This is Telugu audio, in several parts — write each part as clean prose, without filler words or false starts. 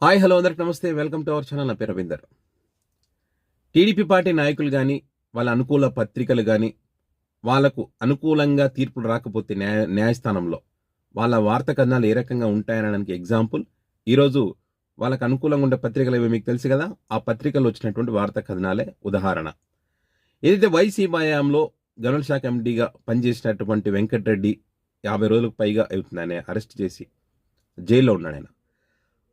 హాయ్ హలో అందరికి నమస్తే. Welcome to our channel. నా పేరు రవీందర్. టీడీపీ పార్టీ నాయకులు కానీ, వాళ్ళ అనుకూల పత్రికలు కానీ, వాళ్లకు అనుకూలంగా తీర్పులు రాకపోతే న్యాయస్థానంలో వాళ్ళ వార్తా కథనాలు ఏ రకంగా ఉంటాయనడానికి ఎగ్జాంపుల్ ఈరోజు వాళ్ళకు అనుకూలంగా ఉండే పత్రికలు ఏవో మీకు తెలుసు కదా. ఆ పత్రికల్లో వచ్చినటువంటి వార్తా కథనాలే ఉదాహరణ. ఏదైతే వైసీపీ హయాంలో గనుల శాఖ ఎండీగా పనిచేసినటువంటి వెంకటరెడ్డి 50 రోజులకు పైగా అవుతుంది ఆయన అరెస్ట్ చేసి జైల్లో ఉన్నాడు ఆయన.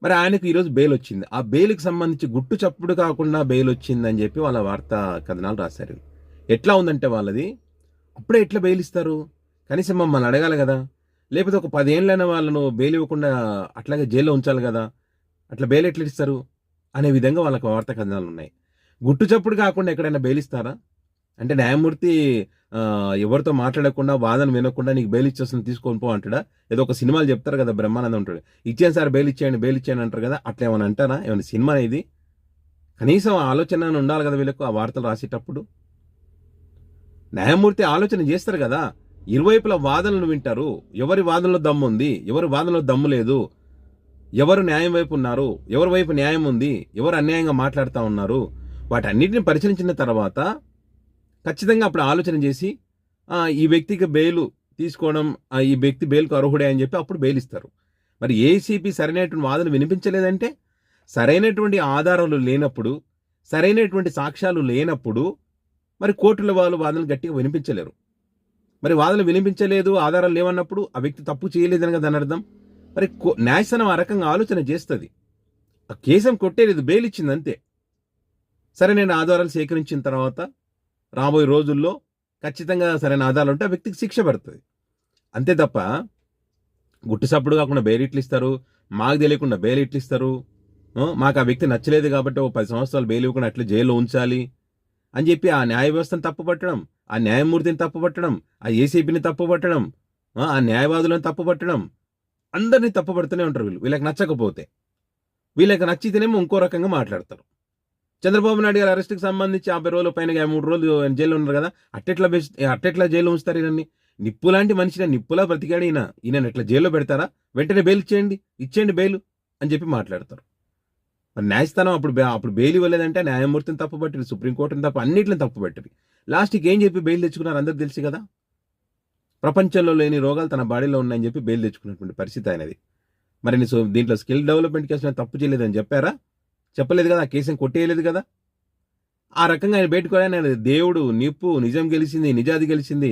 మరి ఆయనకు ఈరోజు బెయిల్ వచ్చింది. ఆ బెయిల్కి సంబంధించి గుట్టు చప్పుడు కాకుండా బెయిల్ వచ్చిందని చెప్పి వాళ్ళ వార్తా కథనాలు రాశారు. ఎట్లా ఉందంటే వాళ్ళది, అప్పుడే ఎట్లా బెయిల్ ఇస్తారు? కనీసం మమ్మల్ని అడగాలి కదా. లేకపోతే ఒక 10 ఏళ్ళైన వాళ్ళను బెయిల్ ఇవ్వకుండా అట్లాగే జైల్లో ఉంచాలి కదా. అట్లా బెయిల్ ఎట్లా ఇస్తారు అనే విధంగా వాళ్ళకి వార్తా కథనాలు ఉన్నాయి. గుట్టు చప్పుడు కాకుండా ఎక్కడైనా బెయిల్ ఇస్తారా? అంటే న్యాయమూర్తి ఎవరితో మాట్లాడకుండా వాదన వినకుండా నీకు బెయిల్ ఇచ్చేస్తుంది తీసుకొని పో అంటాడా? ఏదో ఒక సినిమాలు చెప్తారు కదా, బ్రహ్మానందం ఉంటాడు, ఇచ్చాను సార్ బెయిల్ ఇచ్చేయండి అంటారు కదా. అట్లా ఏమైనా అంటారా? ఏమైనా సినిమా ఇది? కనీసం ఆలోచన ఉండాలి కదా వీళ్ళకు. ఆ వార్తలు రాసేటప్పుడు న్యాయమూర్తి ఆలోచన చేస్తారు కదా. ఇరువైపుల వాదనలు వింటారు. ఎవరి వాదనలో దమ్ము ఉంది, ఎవరి వాదనలో దమ్ము లేదు, ఎవరు న్యాయం వైపు ఉన్నారు, ఎవరి వైపు న్యాయం ఉంది, ఎవరు అన్యాయంగా మాట్లాడుతూ ఉన్నారు, వాటన్నిటిని పరిశీలించిన తర్వాత ఖచ్చితంగా అప్పుడు ఆలోచన చేసి ఈ వ్యక్తికి బెయిల్ తీసుకోవడం, ఈ వ్యక్తి బెయిల్కు అర్హుడే అని చెప్పి అప్పుడు బెయిల్ ఇస్తారు. మరి ఏసీపీ సరైనటువంటి వాదన వినిపించలేదంటే, సరైనటువంటి ఆధారాలు లేనప్పుడు, సరైనటువంటి సాక్ష్యాలు లేనప్పుడు మరి కోర్టుల వాళ్ళు వాదనలు గట్టిగా వినిపించలేరు. మరి వాదనలు వినిపించలేదు, ఆధారాలు లేవన్నప్పుడు ఆ వ్యక్తి తప్పు చేయలేదని కదా దాని అర్థం. మరి న్యాయస్థానం ఆ రకంగా ఆలోచన చేస్తుంది. ఆ కేసం కొట్టేలేదు, బెయిల్ ఇచ్చింది అంతే. సరైన ఆధారాలు సేకరించిన తర్వాత రాబోయే రోజుల్లో ఖచ్చితంగా సరైన ఆధారాలు ఉంటే ఆ వ్యక్తికి శిక్ష పడుతుంది. అంతే తప్ప గుట్టు సప్పుడు కాకుండా బెయిల్ ఇట్లు ఇస్తారు, మాకు తెలియకుండా బెయిల్ ఇట్లు ఇస్తారు, మాకు ఆ వ్యక్తి నచ్చలేదు కాబట్టి 10 సంవత్సరాలు బెయిల్ ఇవ్వకుండా అట్లా జైల్లో ఉంచాలి అని చెప్పి ఆ న్యాయ వ్యవస్థను తప్పుపట్టడం, ఆ న్యాయమూర్తిని తప్పుపట్టడం, ఆ ఏసీపీని తప్పుపట్టడం, ఆ న్యాయవాదులను తప్పుపట్టడం, అందరినీ తప్పుపడుతూనే ఉంటారు వీళ్ళు. వీళ్ళకి నచ్చకపోతే, వీళ్ళకి నచ్చితేనేమో ఇంకో రకంగా మాట్లాడతారు. చంద్రబాబు నాయుడు గారి అరెస్ట్కి సంబంధించి 50 రోజుల పైన 3 రోజులు జైల్లో ఉన్నారు కదా. అట్టెట్లా జైల్లో ఉంచుతారు ఈయనని? నిప్పు లాంటి మనిషిని నిప్పులా బ్రతికాడు ఈయన ఎట్లా జైల్లో పెడతారా? వెంటనే బెయిల్ ఇచ్చేయండి బెయిల్ అని చెప్పి మాట్లాడతారు. మరి న్యాయస్థానం అప్పుడు బెయిల్ ఇవ్వలేదంటే న్యాయమూర్తిని తప్పుపట్టిరు, సుప్రీంకోర్టుని తప్పు, అన్నింటిని తప్పుపట్టిరు. లాస్ట్కి ఏం చెప్పి బెయిల్ తెచ్చుకున్నారు అందరికి తెలుసు కదా. ప్రపంచంలో లేని రోగాలు తన బాడీలో ఉన్నాయని చెప్పి బెయిల్ తెచ్చుకున్నటువంటి పరిస్థితి అయినది. మరి దీంట్లో స్కిల్ డెవలప్మెంట్ కేసు తప్పు చేయలేదని చెప్పారా? చెప్పలేదు కదా. ఆ కేసుని కొట్టేయలేదు కదా. ఆ రకంగా ఆయన బయటకు ఆయన దేవుడు, నిప్పు, నిజం గెలిచింది, నిజాది గెలిచింది.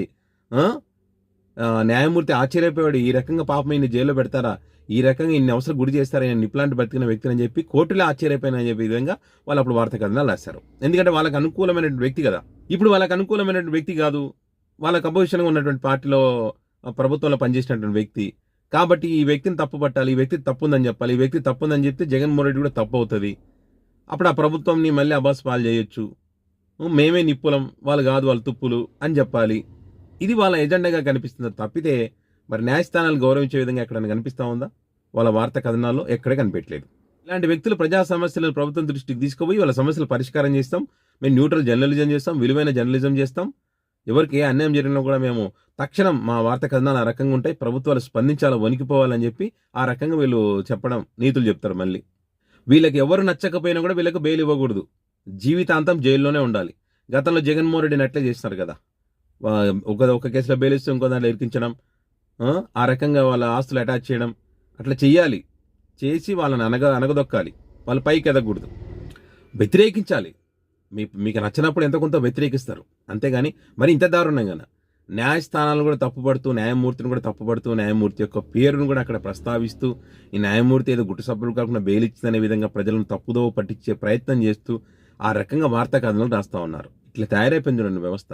న్యాయమూర్తి ఆశ్చర్యపోయాడు, ఈ రకంగా పాపం ఈయన జైల్లో పెడతారా, ఈ రకంగా ఇన్ని అవసరం గురి చేస్తారా, ఈయన నిప్పులాంటి బతికిన వ్యక్తిని అని చెప్పి కోర్టులో ఆశ్చర్యపోయిన చెప్పే విధంగా వాళ్ళు అప్పుడు వార్తా కథనాలు రాశారు. ఎందుకంటే వాళ్ళకి అనుకూలమైనటువంటి వ్యక్తి కదా. ఇప్పుడు వాళ్ళకి అనుకూలమైనటువంటి వ్యక్తి కాదు, వాళ్ళకి అపోజిషన్గా ఉన్నటువంటి పార్టీలో ప్రభుత్వంలో పనిచేసినటువంటి వ్యక్తి కాబట్టి ఈ వ్యక్తిని తప్పు పట్టాలి, ఈ వ్యక్తి తప్పుందని చెప్పాలి. ఈ వ్యక్తి తప్పుందని చెప్తే జగన్మోహన్ రెడ్డి కూడా తప్పు అవుతుంది. అప్పుడు ఆ ప్రభుత్వంని మళ్ళీ అబాస్ పాలు చేయొచ్చు. మేమే నిప్పులం, వాళ్ళు కాదు, వాళ్ళు తుప్పులు అని చెప్పాలి. ఇది వాళ్ళ ఎజెండాగా కనిపిస్తుంది తప్పితే మరి న్యాయస్థానాలు గౌరవించే విధంగా ఎక్కడైనా కనిపిస్తూ ఉందా? వాళ్ళ వార్తా కథనాల్లో ఎక్కడే కనిపించలేదు. ఇలాంటి వ్యక్తులు ప్రజా సమస్యలను ప్రభుత్వం దృష్టికి తీసుకుపోయి వాళ్ళ సమస్యలు పరిష్కారం చేస్తాం, మేము న్యూట్రల్ జర్నలిజం చేస్తాం, విలువైన జర్నలిజం చేస్తాం, ఎవరికి ఏ అన్యాయం జరిగినా కూడా మేము తక్షణం మా వార్తా కథనాలు ఆ రకంగా ఉంటాయి, ప్రభుత్వాలు స్పందించాలో వణికిపోవాలని చెప్పి ఆ రకంగా వీళ్ళు చెప్పడం, నీతులు చెప్తారు. మళ్ళీ వీళ్ళకి ఎవరు నచ్చకపోయినా కూడా వీళ్ళకి బెయిల్ ఇవ్వకూడదు, జీవితాంతం జైల్లోనే ఉండాలి. గతంలో జగన్మోహన్ రెడ్డిని అట్లే చేస్తున్నారు కదా. ఒక కేసులో బెయిల్ ఇస్తే ఇంకో దాంట్లో ఇరికించడం, ఆ రకంగా వాళ్ళ ఆస్తులు అటాచ్ చేయడం, అట్లా చెయ్యాలి. చేసి వాళ్ళని అనగదొక్కాలి, వాళ్ళ పైకి ఎదగకూడదు, వ్యతిరేకించాలి. మీకు నచ్చినప్పుడు ఎంత కొంత వ్యతిరేకిస్తారు, అంతేగాని మరి ఇంత దారుణంగా న్యాయస్థానాలను కూడా తప్పుపడుతూ, న్యాయమూర్తిని కూడా తప్పుపడుతూ, న్యాయమూర్తి యొక్క పేరును కూడా అక్కడ ప్రస్తావిస్తూ, ఈ న్యాయమూర్తి ఏదో గుట్టు సభ్యులు కాకుండా బెయిల్ ఇచ్చిందనే విధంగా ప్రజలను తప్పుదో పట్టించే ప్రయత్నం చేస్తూ ఆ రకంగా వార్తా కథనాలు రాస్తూ ఉన్నారు. ఇట్లా తయారైపోయింది వ్యవస్థ.